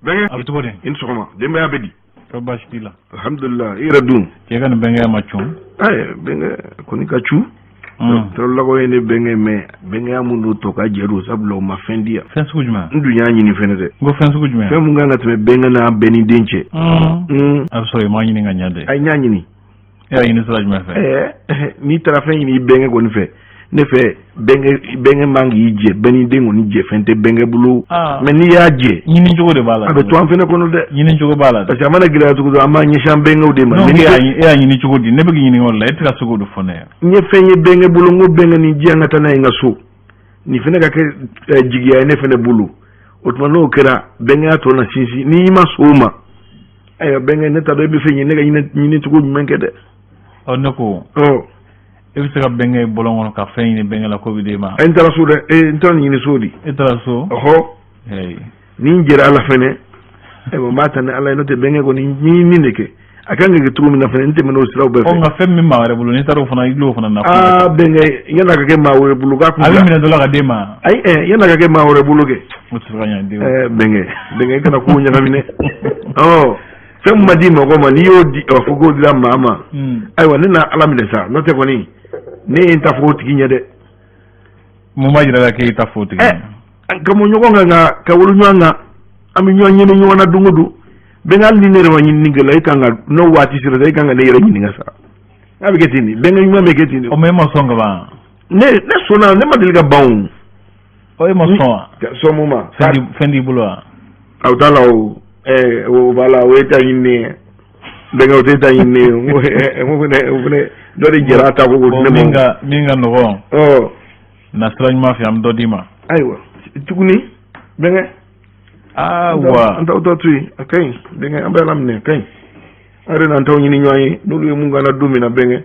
Benga abtugode in sokoma dembe abedi to bashila alhamdulillah iradun jegan benga machum ay benga koni kachu to lago ene benga mundu to ka jeru sablo ma fendia fensu kujuma ndu nyanyi ni fenede go fensu kujuma fe mu ngana teme benga na beni denche absolument ma nyini nga nyade ay nyanyi ni ya yini sala juma fe ni trafe ni benga goni fe ne fe benga mangi je beni dengo ni je fente benga bulu mais ni ya je nyini jogo de bala abe to am fene kono de nyini jogo bala parce que amana gira to amma nyi sham benga de ma ni ya nyini jogo di ne be nyini wala etra sugo do fone nye fenye benga bulu ngo benga ni je ngata na nga so ni fene ka ke jigiya ne fene bulu otuma no kera benga to na sisi ni ma soma ayo benga ne ta do be fenye ne ga nyini to go menke de onako ebisaka benga bolongo ka fenye benga la covid ma entara so de enton nyini sodi etara so ho hey ni jira ala fene mo mata ne ala no te benga ko ni ndeke akanga ke tumi na fene nte meno sira obefe o nga femme ma wara bulu ni taro fana iglo fana na benga yana ka ke ma wara bulu ka ku abi mina dola ka dema ai yana ka ke ma wara bulu ke mutsanya ndio benga kana ku nya kamine fem madima ko ma ni yo di ofugo dila mama aiwa nina ala mi de sa no te ko ni inta foti kinya de mu majira ke ita foti kamo nyogo nga ka wulu nyanga ami nyonyi ni nyona dungudu bengal ni nere wanyi ningela ikanga no wati sira da ikanga ne yere nyinga sa abi ketini bengal nyuma me ketini o me mo songa ba ne sona ne madilga baun o e mo songa so muma fendi bulwa au tala o bala weta yinne benga o teta yinne mo ne dori jerata ko ne minga no na strany mafia am dodima aywa tukuni benga wa anta utotui akay benga ambela mne kay are na ntaw nyini nyoy nulu mu ngana dumi na benga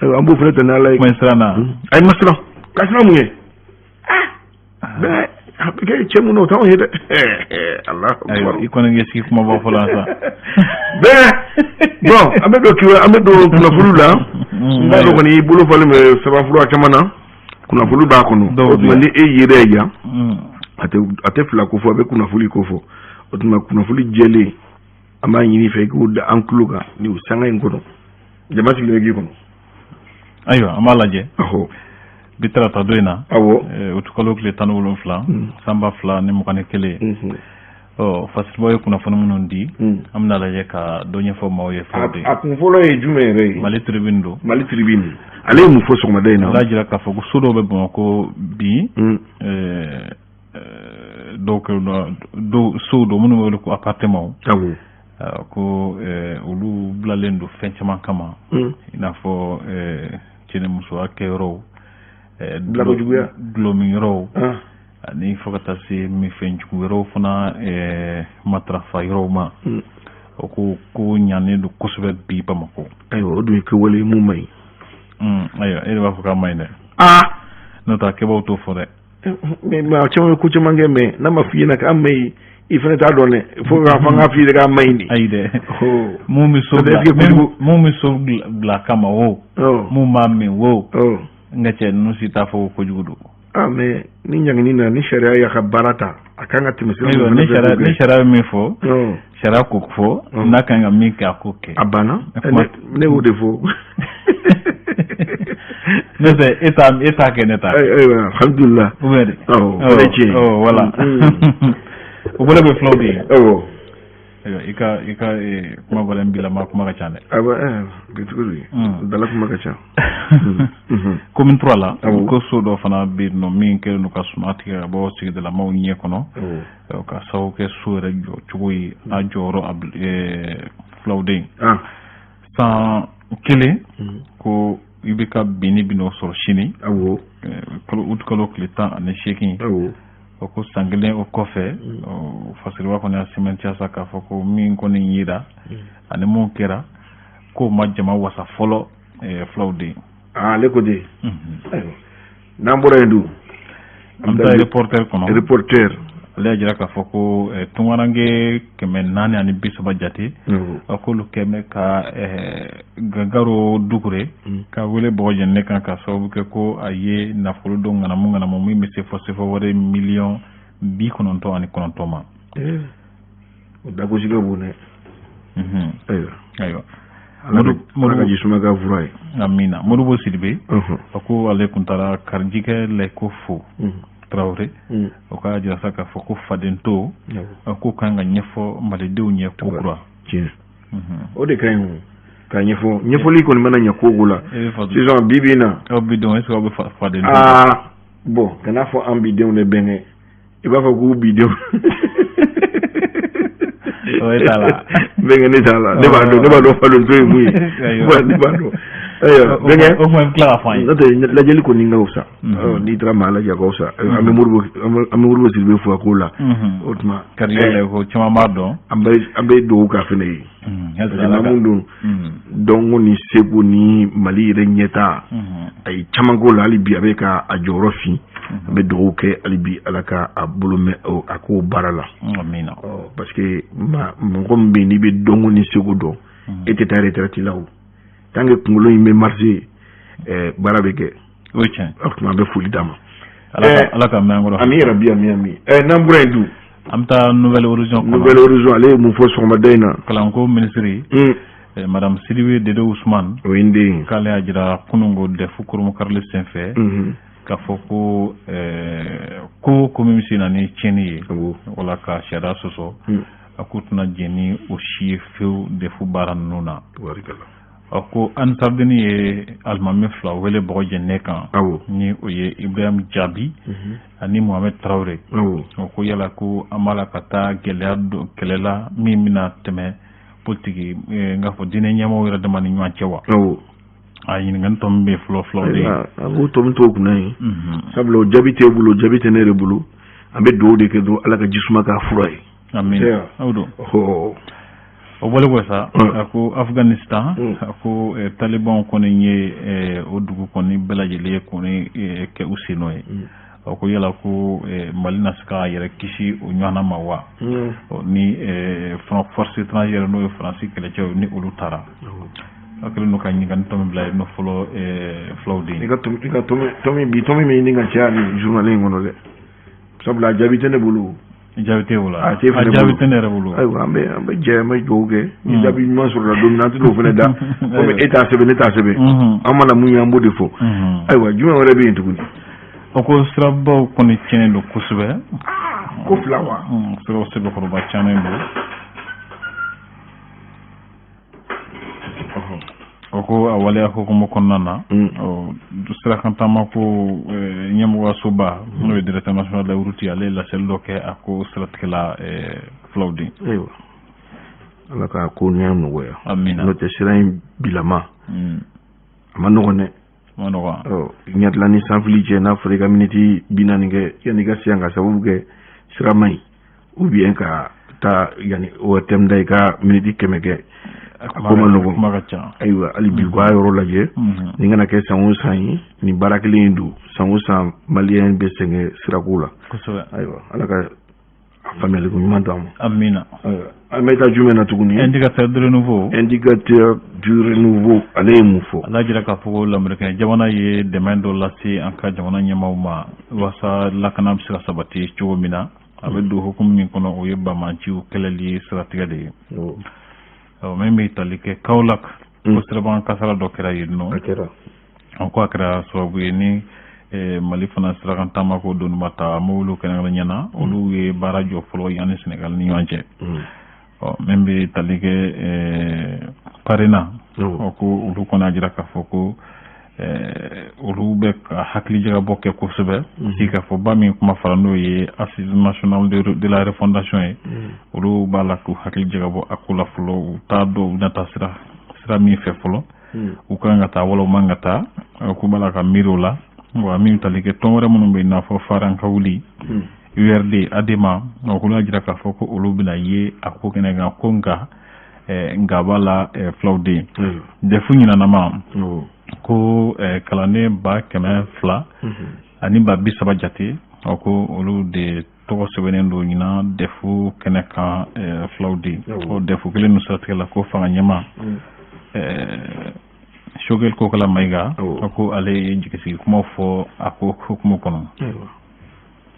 ambu frete na lay mesrana ay masra kasra munye benga apike chemu no taw hede Allah akbar ikona ngeski kuma ba folansa benga bon amedo kuna fulula ngado ko ni bulu fole me saba fulu akamana kuna fulu ba kono mali yire ya ate fula ko fo abe kuna fuli ko fo otuma kuna fuli jele ama yini fe ko da ankluga ni usanga ngono jama sigile gi kono ayo amala je aho bitra ta doina awo utukalo kle tanulun fla samba fla ni mukane kele fasil boy kuna fonu munundi amna la je ka donya fo mawe fode akun folo e jumere mali tribune ale mu fo sokma dayna la jira ka fo sudo be bon ko bi donc do sudo munu wala ko appartement awo ko ulu blalendo fenchama kama ina fo cene muso akero blago juguya glomi ro ni fokata si mi fenchu ro funa matrafa roma ko nyane do kusbe bi pamako ayo do ke wole mu mai ayo ele wa foka mai ne nota ke bo to fore me ma chama ku chama ngeme na mafi na ka mai ifene ta done fo ga fanga fi ga mai ni aide mu mi so bla kama wo mu mami wo ngache nusita fo ko jugudu me ni nyang ni na ni sharia ya khabarata akanga timisema ni sharia mi fo sharia ko fo nakanga mi ka ko ke abana ne wo defo nese eta keneta alhamdulillah ubere voilà ubere be flowdi ika kuma golen bila ma kuma ka chane bituri dala kuma ka cha comme trois la ko so do fana bi no min ke no ka smati ga bo sigi de la mo nye kono ka saw ke sura jo chuyi a joro flowding sans kele ko ibika bini bino sor chini ko utkalo klita ane shekin ko sangle o kofe fasirwa ko na cimetière saka foko min ko ni yida ane mon kera ko majjama wasa folo flowding le ko de nambura ndu am reporter le jira ka foko tungarange kemen nani ani bisoba jati ko lu keme ka gagaro dugure ka wele boje ne kan ka so ke ko aye na fulu do ngana mo mi se fo wore million bi kononto ani kononto ma da ko siga bune aywa modu jisuma ga furai amina modu bo silbe ko alaikum tara karjike le ko fu Traoré o ka jira saka fo ko fadento ko kanga nyefo male dew nye ko kura o de kan ka nyefo li ko mana nyako gula si zo bibina o bidon est-ce que fadento bon kana fo ambidon ne benge e ba fa ko bidon o etala benge ne tala ne ba do fa do to muy ne ba do benge o mo clara fa la jeli ko ninga usa ni drama la jaga usa amurbo silbe fu akula otma kariyele ko chama mardo ambe do ka fene yi na mundu dongo ni segu ni mali renyeta ay chamango la libi abeka ajorofi be do ke alibi alaka abulume o ako barala amina parce que ngombe ni be dongo ni segu do était arrêté lawo tangue kungolo yimbe marché barabeke ochen akuma be fuli dama alaka mangoro ami rabbi ami nambure ndu amta nouvelle horizon ale mu fo soma dayna kalanko ministry madame Sidibé Dedo Ousmane windi kale ajira kunungo de fukuru karle senfe ka foko ko mimisina ni cheni wala ka shara soso akutuna jeni o chiefeu de fubaran nuna ako ansardeni ye almame fla wele boje nekan ni oye Ibrahim Jabi ani Mohamed Traoré ko yala ko amala kata gelado kelela mimina teme politique nga fo dine nyama wira de man nywa cewa ay ni ngan tombe flo de abu tom to kunai sablo jabite bulu jabite ne rebulu ambe do de ke do alaka jisuma ka furai amin awdo o bole ko sa ako Afghanistan ako Taliban ko ni o dugu ko ni belaje le ko ni ke usino ko yala ko malina ska yere kishi o nyana mawa ni force étrangère no France ke le cew ni ulutara akelo no kanyi kan to blay no folo flowding tomi mi ninga chani journaliste ngono le sabla jabite ne bulu jabite wala jabite ne rebulu ay wa ambe jema joge ni dabi ma sur la dominante do fene da ko état sebe amala mu yambo defo ay wa juma wala be ntukundi oko strabo koni chene do kusube ko flawa so sebe ko ba chane do oko awale ako ko konnana o sira kantama ko nyam wa suba no directeur national de route ale la sello ke ako stratkela flowding ewa alaka ko nyam no ya amina no te sirain bilama amano ne manowa nyat la ni sanfili na Africa minute binanige yaniga sianga sabuge siramai ou bien ka ta yani o temday ka minute kemege akoma no magacha aywa ali bi gwa yoro laje ni ngana ke sanwo sanyi ni barakli ndu sanwo san malien be senge sirakula aywa alaka famille ko nyumandam amina ameta jumena tuguni indicateur de renouveau ale mufo alajira ka fugo lamrika jamana ye demando lasi anka jamana nyamawma wasa lakana bisira sabati chugomina abedu hukum min kono o yebba manci kelali stratiga de meme talike kaulak ko serban kasara dokera yidno akera onko akra sobu ni mali fana sirakan tamako don mata mawlu kenanga nyana olu ye barajo folo yani Senegal ni wanje membe talike parena ko olu kona jira ka foko olu be hakli jaga bokke ko sebe sika fo bami kuma farano ye assise nationale de la refondation olu bala ko hakli jaga bo akula folo ta do nata sira mi fe folo u kanga ta wala mangata ko bala ka mirola wa mi talike tonore mon be na fo faran kawli URD adema ko la jira ka foko olu bina ye akko kenega konga ngabala flowding defu nyina na ma ko kalane ba kema fla ani ba bisaba jate ko olu de to sebenen do nyina defu keneka flowding ko defu kele no satela ko fa nyama shogel ko kala maiga ko ale jikisi kuma fo ako hukumu kono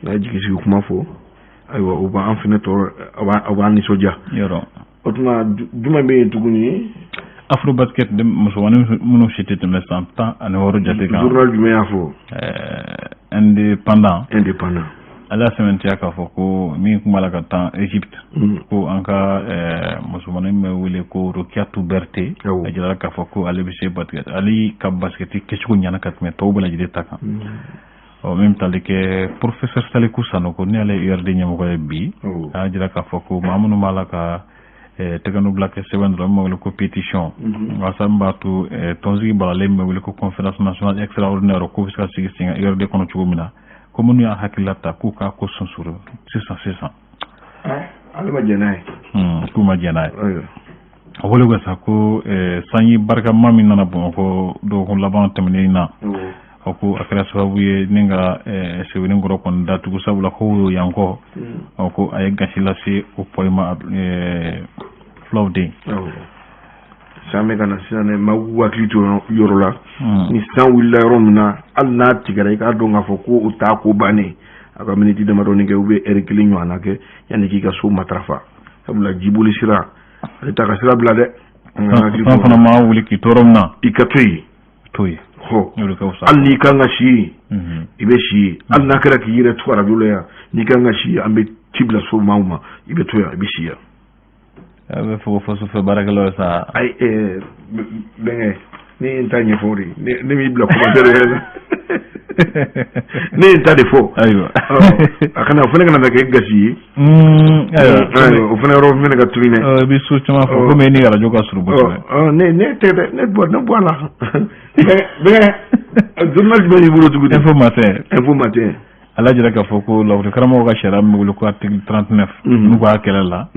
na jikisi kuma fo ayiwa u b'an fɛnɛ tɔɔrɔ a b'an nisɔndiya yɔrɔ o tuma jumɛn bɛ yen tuguni Afro Basket musomanin minnu si tɛ tɛmɛ san 16 jate kan journal jumɛn y'a fɔ indépendant ale y'a sɛbɛntiya k'a fɔ ko min kun b'a la ka taa Egypte ko an ka musomanin bɛ wele ko Rokiatou Berté a jirala k'a fɔ ko ale bɛ se basket ale ka basket kɛcogo ɲana ka tɛmɛ tɔw bɛɛ lajɛlen ta kan min bɛ tali kɛ professeur Salikou Sanoko ni ale URD ɲɛmɔgɔ ye bi a y'a jira k'a fɔ ko maa minnu b'a la ka tɛgɛnu bila kɛ sɛbɛn dɔrɔn min bɛ wele ko pétition walasa min b'a to tɔnsigi balalen min bɛ wele ko conférence nationale extraordinaire ko bɛ se ka sigi sen kan URD kɔnɔ cogo min na ko minnu y'a hakilila ta k'u k'a ko sunsuru sisan ale ma jɛn n'a ye k'u ma jɛn n'a ye o wele ko sa ko sanji barikama min nana Bamakɔ dɔgɔkun laban tɛmɛnen na o ko a kɛra sababu ye ni ka Sebenikɔrɔ kɔrɔ kɔni datugu sabula ko y'o yankɔ o ko a ye gasi lase o pɔyi ma fulaw den san bɛ ka na sisan dɛ maa hakili to yɔrɔ la ni san wulila yɔrɔ min na hali n'a tigɛra i k'a dɔn k'a fɔ ko o t'a ko bannen a ka miniti damadɔni kɛ u bɛ heure kelen ɲɔgɔnna kɛ yanni k'i ka so matarafa sabula jiboli sira ale t'a ka sira bila dɛ san fana ma wuli k'i tɔɔrɔ min na i ka to yen hali n'i kan ka si i bɛ si yen hali n'a kɛra k'i yɛrɛ to arajo la yan n'i kan ka si an bɛ ci bila so maaw ma i bɛ to yan i bɛ si yan a bɛ fɔ fasofɛ baarakɛlaw sa ayi bɛnkɛ ne ye n ta ɲɛfɔ de ne b'i bila commentaire yɛrɛ la ne ye n ta de fɔ ayiwa a kana o fana kana kɛ gasi ye ayiwa o fana yɔrɔ fana ka tugin dɛ i bɛ so caman fɔ komi ni arajo ka surun kosɛbɛ ne tɛ dɛ ne bɔ a la bɛnkɛ journal jumɛn b'i bolo tuguni info matin ala jira k'a fɔ ko lakɔli karamɔgɔ ka sariya min bɛ wele ko article 39 n'u b'a kɛlɛ la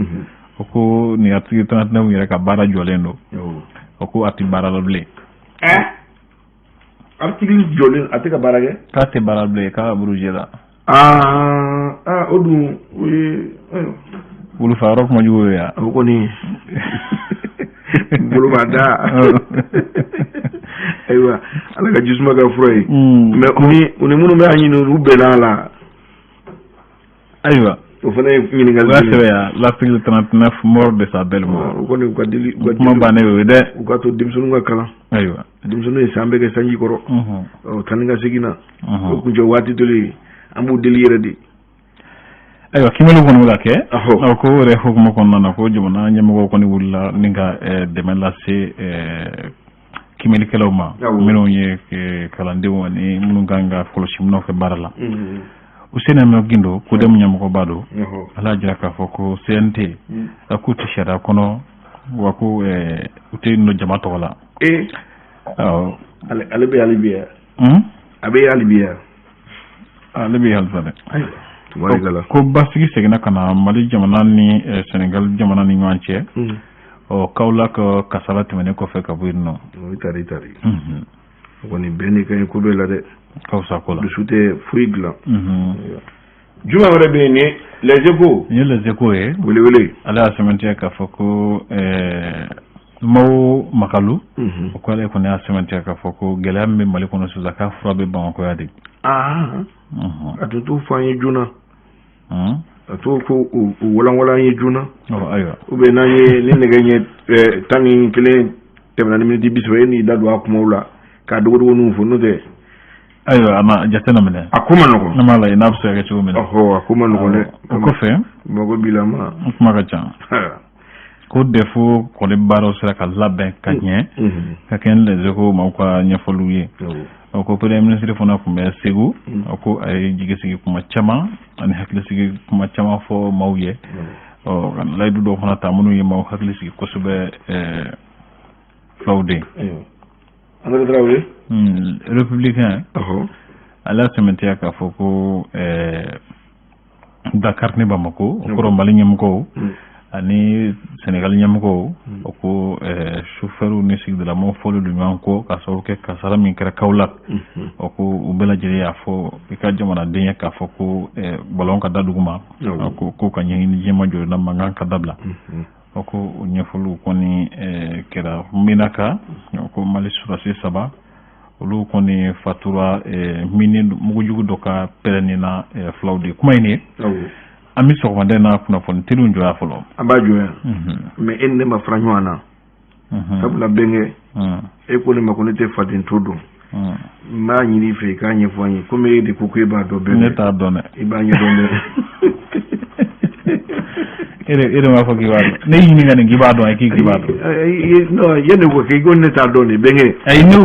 o ko ni article 39 yɛrɛ ka baara jɔlen don o ko a tɛ baara la bilen article jɔlen a tɛ ka baara kɛ k'a tɛ baara bilen k'a buruje la o dun o ye wulufa yɔrɔ kuma jugu ye yan o kɔni bolo b'a da ayiwa ala ka jisuma kɛ fura ye mais u ni minnu bɛ a ɲini olu bɛnna la ayiwa o fana ye ɲininkali o y'a sɛbɛn yan l'article 39 mort de sa belle mort o kɔni u ka deli kuma bannen o ye dɛ u ka to denmisɛnninw ka kalan ayiwa denmisɛnninw ye san bɛɛ kɛ sanji kɔrɔ taa ni ka segin na o kun cɛ waati tolen an b'u deli yɛrɛ de ayiwa kimɛliw kɔni bɛ ka kɛ ko o yɛrɛ hukumu kɔnɔna na ko jamana ɲɛmɔgɔw kɔni wulila ni ka dɛmɛ lase kimɛlikɛlaw ma minnu ye kalandenw ani minnu kan ka kɔlɔsi minnu fɛ baara la Useni Aminu Gindo ko dem ɲɛmɔgɔ ba don ala jira k'a fɔ ko CNT a k'u tɛ sariya kɔnɔ wa ko u tɛ nɔ jama tɔgɔ la ale bɛ hali bi yan a bɛ hali bi yan ale bɛ hali dɛ ko basigi seginna ka na Mali jamana ni Senegal jamana ni ɲɔgɔn cɛ Kaolack kasara tɛmɛnen kɔfɛ ka bɔ yen nɔ o tari o kɔni bɛɛ n'i ka ɲi ko bɛɛ la dɛ kawusa ko la dusu tɛ foyi dilan juma wɛrɛ bɛ yen ni Les Échos ni Les Échos ye wele ale y'a sɛmɛntiya k'a fɔ ko Mawo Makalu o ko ale kɔni y'a sɛmɛntiya k'a fɔ ko gɛlɛya min bɛ Mali kɔnɔ sisan k'a fura bɛ Bamakɔ yan de a tun t'o fɔ an ye joona a t'o ko o walanwalan an ye joona ayiwa ou bien n'an ye ni nɛgɛ ɲɛ 11 tɛmɛna ni miniti 30 e n'i da don a kumaw la k'a dogodogoniw fɔ n'o tɛ ayiwa a ma jate na minɛ a ko ma nɔgɔn ne m'a lajɛ n'a bɛ se ka kɛ cogo min na a ko ma nɔgɔn dɛ o kɔfɛ mago b'i la ma kuma ka ca ko defo kɔni baaraw sera ka labɛn ka ɲɛ ka kɛ ni Les Échos maaw ka ɲɛfɔliw ye o ko premier ministre fana tun bɛ Segu o ko a ye jigisigi kuma caman ani hakilisigi kuma caman fɔ maaw ye ka layidu dɔw fana ta minnu ye maaw hakilisigi kosɛbɛ fulaw den André Traoré républicain ale y'a sɛmɛntiya k'a fɔ ko Dakar ni Bamako o kɔrɔ Mali ɲɛmɔgɔw ani Senegal ɲɛmɔgɔw o ko chauffeurs ni sigidalamaw fɔlen don ɲɔgɔn kɔ ka sababu kɛ kasara min kɛra Kaolack o ko u bɛɛ lajɛlen y'a fɔ i ka jamanaden ye k'a fɔ ko ballon ka da dugu ma ko ka ɲɛɲini diɲɛ ma jɔyɔrɔ mankan ka dabila o ko o ɲɛfɔliw kɔni kɛra Menaka ko Mali surasi 3 olu kɔni fatura mini mugujugu dɔ ka pɛrɛnni na fulaw de kuma in ye ami sɔgɔmada na kunnafoni teliw jɔya fɔlɔ an b'a jɔya mais e ni ne ma fara ɲɔgɔn na sabula bɛnkɛ e ko ne ma ko ne tɛ faden to dɔn n b'a ɲini i fɛ i k'a ɲɛfɔ an ye komi e de ko e b'a dɔn bɛnkɛ ne t'a dɔn dɛ i b'a ɲɛdɔn dɛ e de m'a fɔ k'i b'a dɔn ne y'i ɲininka nin k'i b'a dɔn k'i b'a dɔn non yanni ko k'i ko ne t'a dɔn de bɛnkɛ ayi ne ko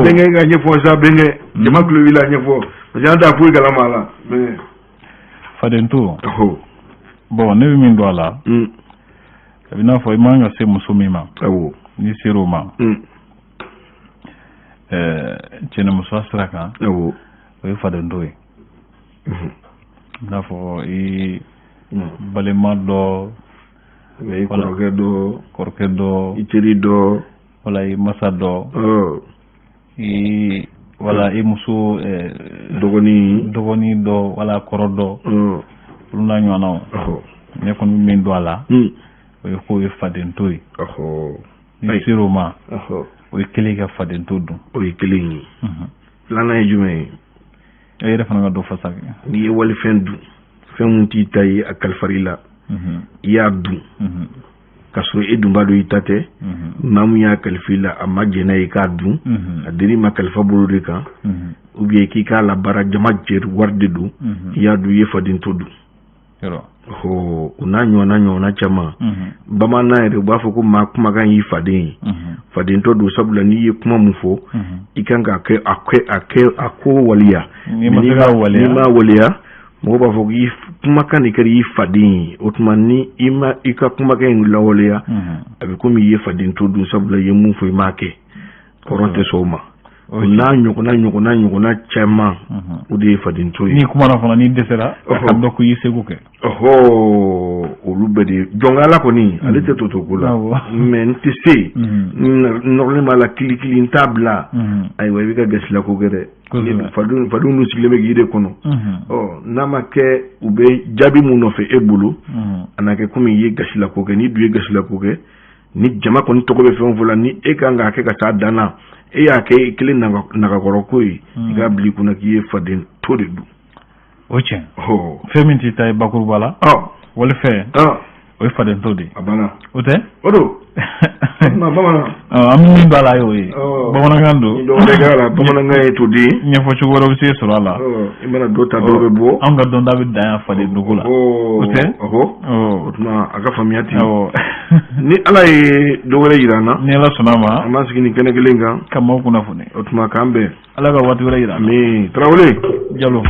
bɛnkɛ ka ɲɛfɔ sa bɛnkɛ jama tulo b'i la ɲɛfɔ parce que an t'a foyi kalama a la bɛnkɛ faden to bon ne bɛ min dɔn a la a bɛ n'a fɔ i man ka se muso min ma n'i ser'o ma cɛnimusoya sira kan o ye faden to ye i n'a fɔ i balima dɔ i kɔrɔkɛ dɔ i teri dɔ wala i masa dɔ wala i muso dɔgɔnin dɔ wala kɔrɔ dɔ olu n'a ɲɔgɔnnaw ne kɔni bɛ min dɔn a la o ye k'o ye faden to ye n'i ser'o ma o ye kelen ka faden to dun o ye kelen ye filanan ye jumɛn ye e yɛrɛ fana ka dɔ fasa n'i ye walifɛn dun fɛn mun t'i ta ye a kalifari la i y'a dun k'a sɔrɔ e dun b'a dɔn i ta tɛ maa mun y'a kalifa i la a ma jɛn n'a ye k'a dun a dir'i ma kalifa bolo de kan ou bien k'i k'a labaara jama jɛri wari de don i y'a dun i ye faden to dun o n'a ɲɔgɔnna caman bamanan yɛrɛ u b'a fɔ ko maa kumakan y'i faden ye faden to don sabula n'i ye kuma mun fɔ i kan ka a ko waliya n'i m'a waliya mɔgɔ b'a fɔ k'i kumakan de kɛra i faden ye o tuma ni i ka kumakan in lawaleya a bɛ komi i ye faden to dun sabula i ye mun fɔ i m'a kɛ hɔrɔn tɛ sɔn o ma n'a ɲɔgɔnna caman o de ye faden to ye ni kumana fana ni dɛsɛra ka dɔ ko i seko kɛ olu bɛɛ de jɔn ala kɔni ale tɛ to ko la mais n tɛ se nɔrɔlen b'a la kilikili n t'a bila ayiwa i bɛ ka gasila ko kɛ dɛ fadenw dun sigilen bɛ k'i de kɔnɔ n'a ma kɛ u bɛ jaabi mun nɔfɛ e bolo a na kɛ komi i ye gasila ko kɛ n'i dun ye gasila ko kɛ ni jama kɔni tɔgɔ bɛ fɛn o fɛn la ni e kan k'a kɛ ka taa danna e y'a kɛ kelen nagakɔrɔ ko ye i k'a bila i kunna k'i ye faden to de dun o tiɲɛ fɛn min t'i ta ye bakuruba la walifɛn o ye faden to de a banna o tɛ o don bamanan an bɛ min b'a la y'o ye bamanankan don dɔwɛrɛ kɛra la bamanankan ye to di ɲɛfɔcogo wɛrɛ bɛ se sɔrɔ a la i mana dɔ ta dɔw bɛ bɔ an ka dɔnta bɛ dan yan faden dogo la o tɛ o tuma a ka faamuya ten ni ala ye dɔwɛrɛ jira an na ni ala sɔnna a ma an b'an sigi nin kɛnɛ kelen kan ka maaw kunnafoni o tuma k'an bɛn ala ka waati wɛrɛ jira amin Tarawele Jalo